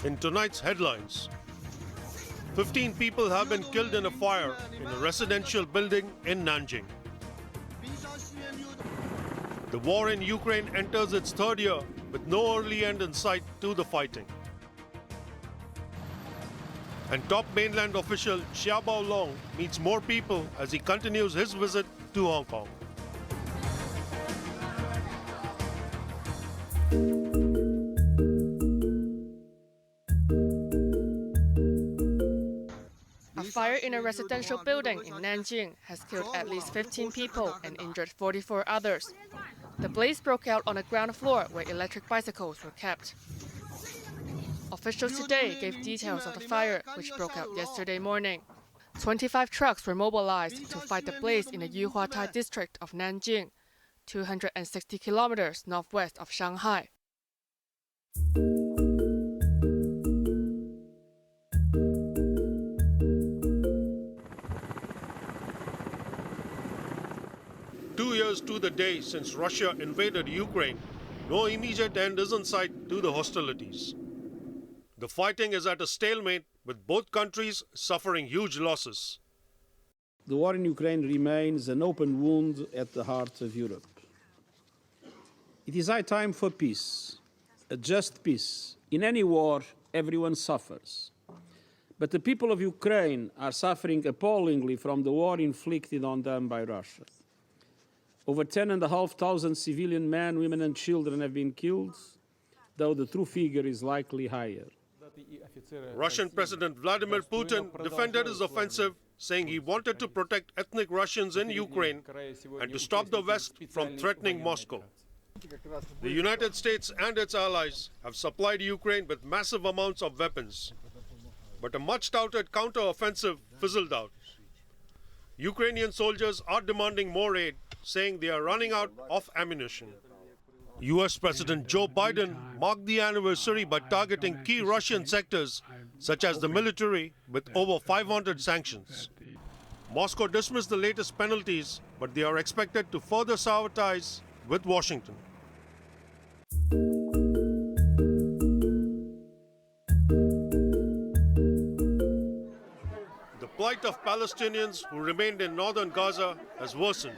in tonight's headlines. 15 people have been killed in a fire in a residential building in Nanjing. The war in Ukraine enters its third year with no early end in sight to the fighting. And top mainland official Xia Baolong meets more people as he continues his visit to Hong Kong. A fire in a residential building in Nanjing has killed at least 15 people and injured 44 others. The blaze broke out on the ground floor where electric bicycles were kept. Officials today gave details of the fire, which broke out yesterday morning. 25 trucks were mobilized to fight the blaze in the Yuhuatai district of Nanjing, 260 kilometers northwest of Shanghai. Two years to the day since Russia invaded Ukraine, no immediate end is in sight to the hostilities. The fighting is at a stalemate, with both countries suffering huge losses. The war in Ukraine remains an open wound at the heart of Europe. It is high time for peace, a just peace. In any war, everyone suffers. But the people of Ukraine are suffering appallingly from the war inflicted on them by Russia. Over 10,500 civilian men, women and children have been killed, though the true figure is likely higher. Russian President Vladimir Putin defended his offensive, saying he wanted to protect ethnic Russians in Ukraine and to stop the West from threatening Moscow. The United States and its allies have supplied Ukraine with massive amounts of weapons, but a much-touted counter-offensive fizzled out. Ukrainian soldiers are demanding more aid, saying they are running out of ammunition. US President Joe Biden marked the anniversary by targeting key Russian sectors, such as the military, with over 500 sanctions. Moscow dismissed the latest penalties, but they are expected to further sour ties with Washington. The plight of Palestinians who remained in northern Gaza has worsened.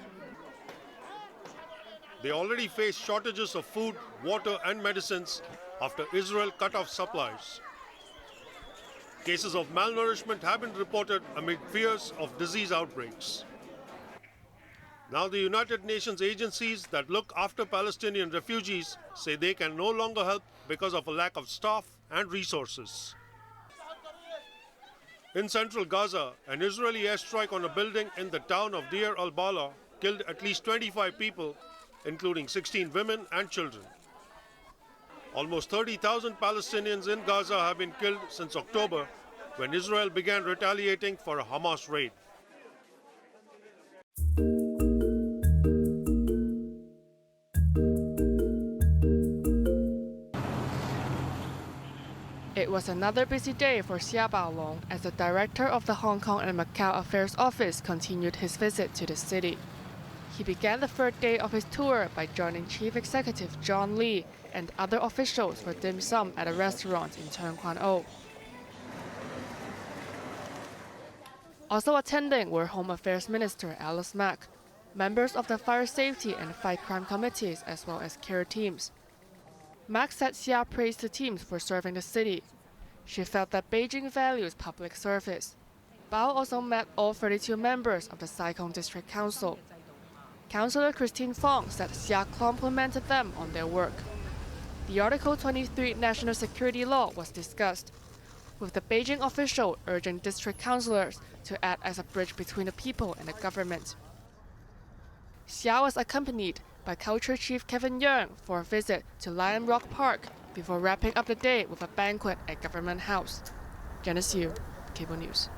They already face shortages of food, water and medicines after Israel cut off supplies. Cases of malnourishment have been reported amid fears of disease outbreaks. Now the United Nations agencies that look after Palestinian refugees say they can no longer help because of a lack of staff and resources. In central Gaza, an Israeli airstrike on a building in the town of Deir al-Balah killed at least 25 people, including 16 women and children. Almost 30,000 Palestinians in Gaza have been killed since October, when Israel began retaliating for a Hamas raid. It was another busy day for Xia Baolong as the director of the Hong Kong and Macau Affairs Office continued his visit to the city. He began the third day of his tour by joining Chief Executive John Lee and other officials for dim sum at a restaurant in Tuen Kwan O. Also attending were Home Affairs Minister Alice Mak, members of the Fire Safety and Fight Crime Committees, as well as care teams. Mak said Xia praised the teams for serving the city. She felt that Beijing values public service. Bao also met all 32 members of the Sai Kung District Council. Councillor Christine Fong said Xia complimented them on their work. The Article 23 national security law was discussed, with the Beijing official urging district councillors to act as a bridge between the people and the government. Xia was accompanied by Culture Chief Kevin Yeung for a visit to Lion Rock Park before wrapping up the day with a banquet at Government House. Janice Yu, Cable News.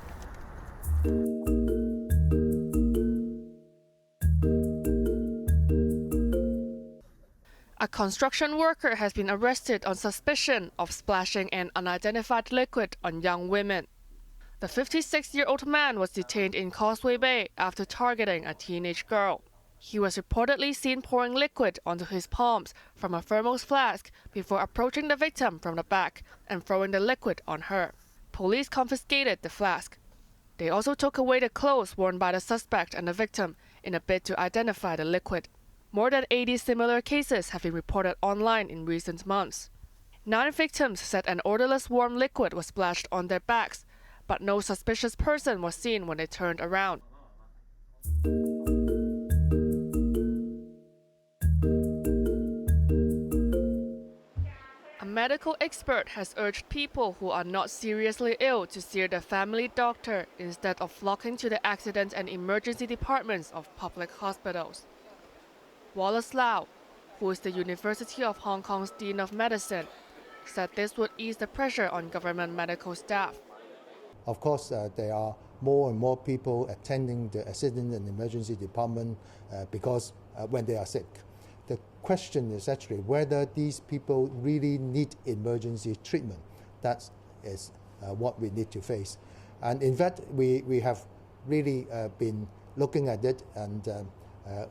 A construction worker has been arrested on suspicion of splashing an unidentified liquid on young women. The 56-year-old man was detained in Causeway Bay after targeting a teenage girl. He was reportedly seen pouring liquid onto his palms from a thermos flask before approaching the victim from the back and throwing the liquid on her. Police confiscated the flask. They also took away the clothes worn by the suspect and the victim in a bid to identify the liquid. More than 80 similar cases have been reported online in recent months. 9 victims said an odorless warm liquid was splashed on their backs, but no suspicious person was seen when they turned around. A medical expert has urged people who are not seriously ill to see their family doctor instead of flocking to the accident and emergency departments of public hospitals. Wallace Lau, who is the University of Hong Kong's Dean of Medicine, said this would ease the pressure on government medical staff. Of course, there are more and more people attending the accident and emergency department because when they are sick. The question is actually whether these people really need emergency treatment. That is what we need to face. And in fact, we have really been looking at it, and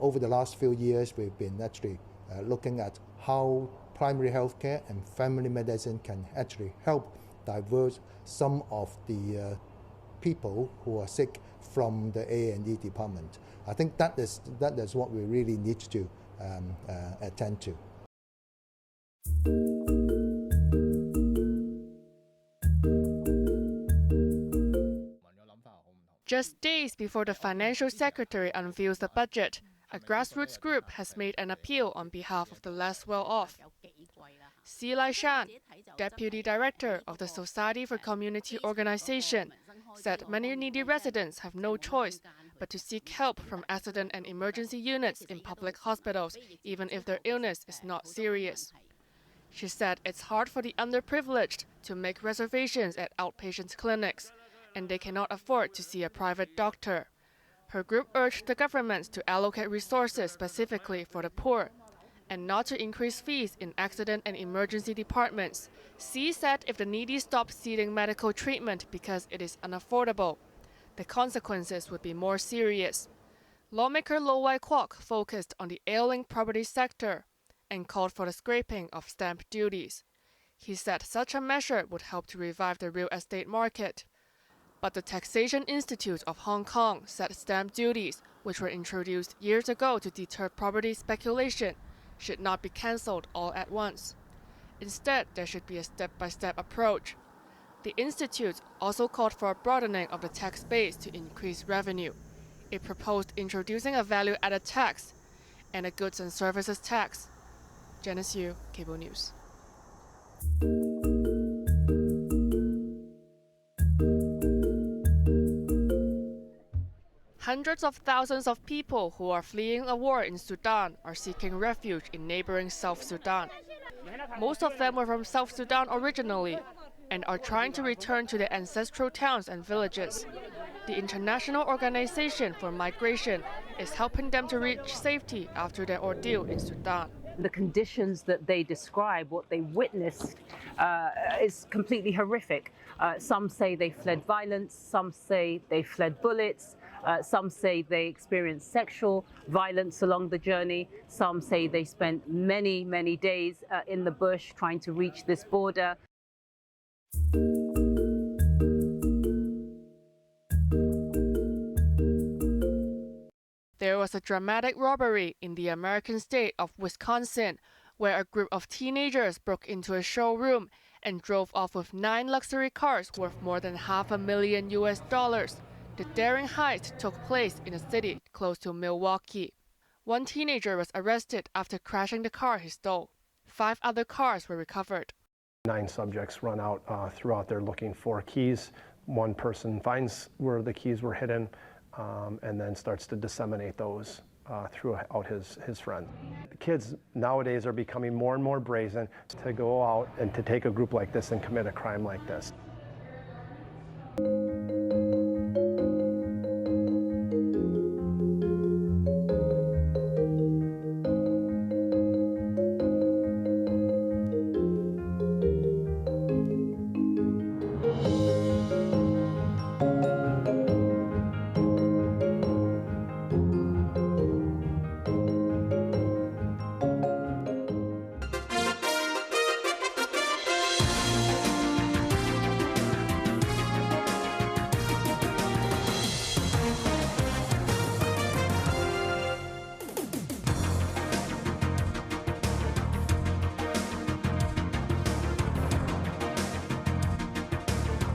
over the last few years, we've been actually looking at how primary health care and family medicine can actually help divert some of the people who are sick from the A&E department. I think that is what we really need to attend to. Just days before the financial secretary unveils the budget, a grassroots group has made an appeal on behalf of the less well-off. Xia Baolong, deputy director of the Society for Community Organization, said many needy residents have no choice but to seek help from accident and emergency units in public hospitals, even if their illness is not serious. She said it's hard for the underprivileged to make reservations at outpatient clinics, and they cannot afford to see a private doctor. Her group urged the government to allocate resources specifically for the poor and not to increase fees in accident and emergency departments. Xi said if the needy stopped seeking medical treatment because it is unaffordable, the consequences would be more serious. Lawmaker Lo Wai Kwok focused on the ailing property sector and called for the scrapping of stamp duties. He said such a measure would help to revive the real estate market. But the Taxation Institute of Hong Kong said stamp duties, which were introduced years ago to deter property speculation, should not be cancelled all at once. Instead, there should be a step-by-step approach. The Institute also called for a broadening of the tax base to increase revenue. It proposed introducing a value-added tax and a goods and services tax. Janice Yu, Cable News. Hundreds of thousands of people who are fleeing a war in Sudan are seeking refuge in neighboring South Sudan. Most of them were from South Sudan originally and are trying to return to their ancestral towns and villages. The International Organization for Migration is helping them to reach safety after their ordeal in Sudan. The conditions that they describe, what they witnessed, is completely horrific. Some say they fled violence, some say they fled bullets, some say they experienced sexual violence along the journey, some say they spent many, many days in the bush trying to reach this border. There was a dramatic robbery in the American state of Wisconsin, where a group of teenagers broke into a showroom and drove off with 9 luxury cars worth more than $500,000 US. The daring heist took place in a city close to Milwaukee. One teenager was arrested after crashing the car he stole. 5 other cars were recovered. 9 subjects run out throughout there looking for keys. One person finds where the keys were hidden and then starts to disseminate those throughout his friend. Kids nowadays are becoming more and more brazen to go out and to take a group like this and commit a crime like this.